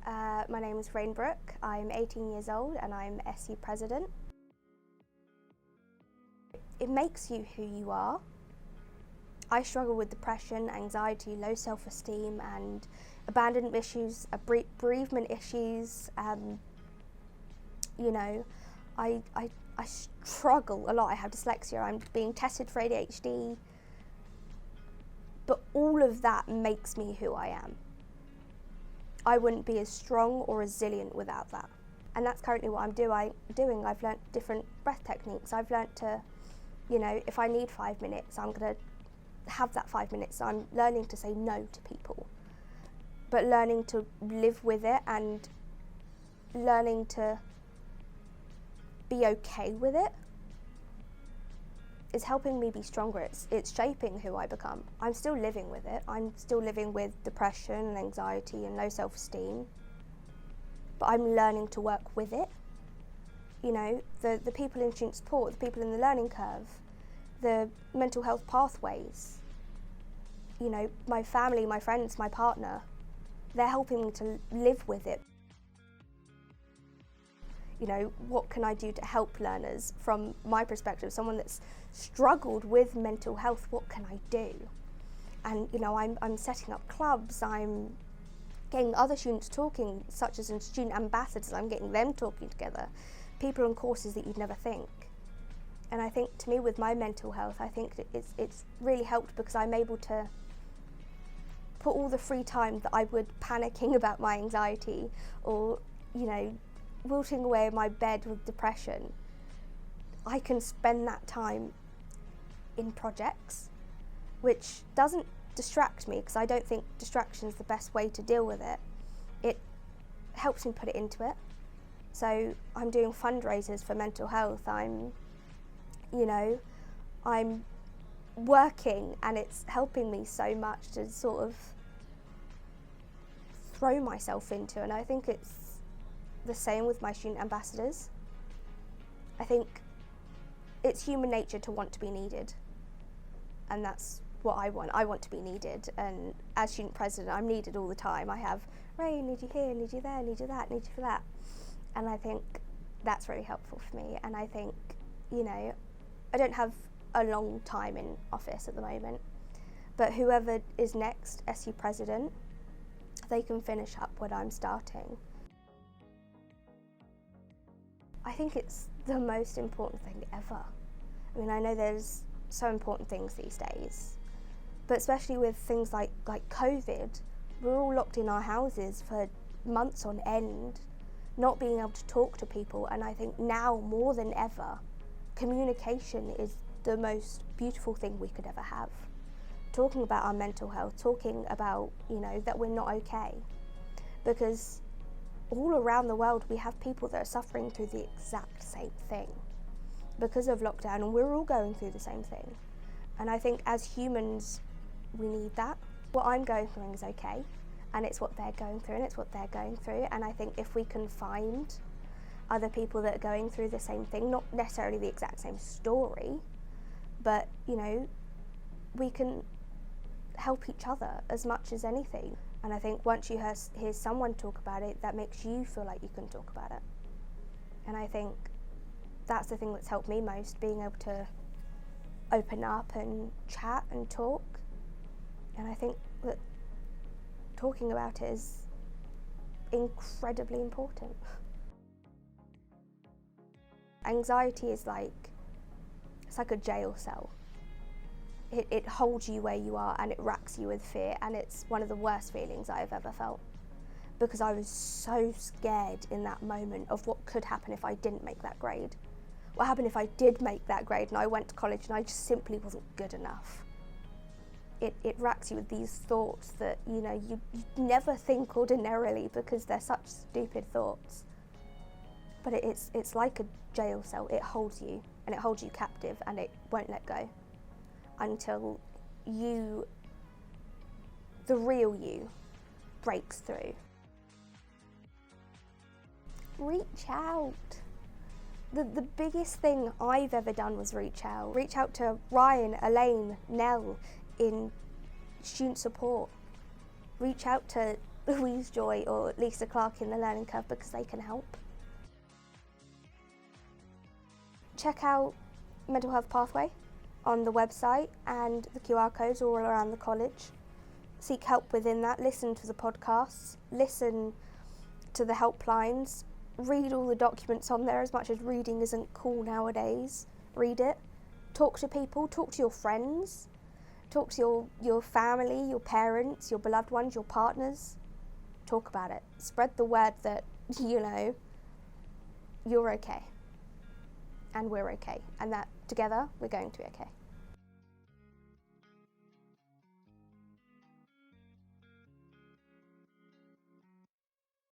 My name is Rayn. I'm 18 years old and I'm SU President. It makes you who you are. I struggle with depression, anxiety, low self-esteem and abandonment issues, bereavement issues. I struggle a lot. I have dyslexia, I'm being tested for ADHD. But all of that makes me who I am. I wouldn't be as strong or resilient without that. And that's currently what I'm doing. I've learnt different breath techniques. I've learnt to, if I need 5 minutes, I'm going to have that 5 minutes. I'm learning to say no to people, but learning to live with it and learning to be okay with it is helping me be stronger. It's shaping who I become. I'm still living with it. I'm still living with depression and anxiety and low self-esteem, but I'm learning to work with it. The people in student support, the people in the learning curve, the mental health pathways, my family, my friends, my partner, they're helping me to live with it. What can I do to help learners from my perspective, someone that's struggled with mental health, what can I do? And I'm setting up clubs, I'm getting other students talking, such as in student ambassadors, I'm getting them talking together, people on courses that you'd never think. And I think to me with my mental health, I think it's really helped because I'm able to put all the free time that I would panicking about my anxiety or, wilting away in my bed with depression, I can spend that time in projects, which doesn't distract me because I don't think distraction is the best way to deal with it. It helps me put it into it. So I'm doing fundraisers for mental health. I'm working and it's helping me so much to sort of throw myself into, and I think it's the same with my student ambassadors. I think it's human nature to want to be needed, and that's what I want. I want to be needed, and as student president I'm needed all the time. I have, Ray, need you here, need you there, need you that, need you for that, and I think that's really helpful for me. And I think, I don't have a long time in office at the moment, but whoever is next SU president, they can finish up what I'm starting. I think it's the most important thing ever. I mean, I know there's so important things these days, but especially with things like COVID, we're all locked in our houses for months on end, not being able to talk to people. And I think now more than ever, communication is the most beautiful thing we could ever have. Talking about our mental health, talking about, that we're not okay. Because all around the world we have people that are suffering through the exact same thing because of lockdown, and we're all going through the same thing. And I think as humans we need that. What I'm going through is okay, and it's what they're going through and it's what they're going through. And I think if we can find other people that are going through the same thing, not necessarily the exact same story, but we can help each other as much as anything. And I think once you hear someone talk about it, that makes you feel like you can talk about it. And I think that's the thing that's helped me most, being able to open up and chat and talk. And I think that talking about it is incredibly important. Anxiety is it's like a jail cell. It holds you where you are and it racks you with fear, and it's one of the worst feelings I've ever felt, because I was so scared in that moment of what could happen if I didn't make that grade. What happened if I did make that grade and I went to college and I just simply wasn't good enough? It racks you with these thoughts that you never think ordinarily because they're such stupid thoughts. But it's like a jail cell. It holds you and it holds you captive and it won't let go until the real you, breaks through. Reach out. The biggest thing I've ever done was reach out. Reach out to Ryan, Elaine, Nell in student support. reach out to Louise Joy or Lisa Clark in the Learning Curve because they can help. Check out Mental Health Pathway on the website, and the QR codes all around the college. Seek help within that, listen to the podcasts, listen to the helplines, read all the documents on there. As much as reading isn't cool nowadays, read it. Talk to people, talk to your friends, talk to your family, your parents, your beloved ones, your partners. Talk about it. Spread the word that, you're okay. And we're okay. And that together, we're going to be okay.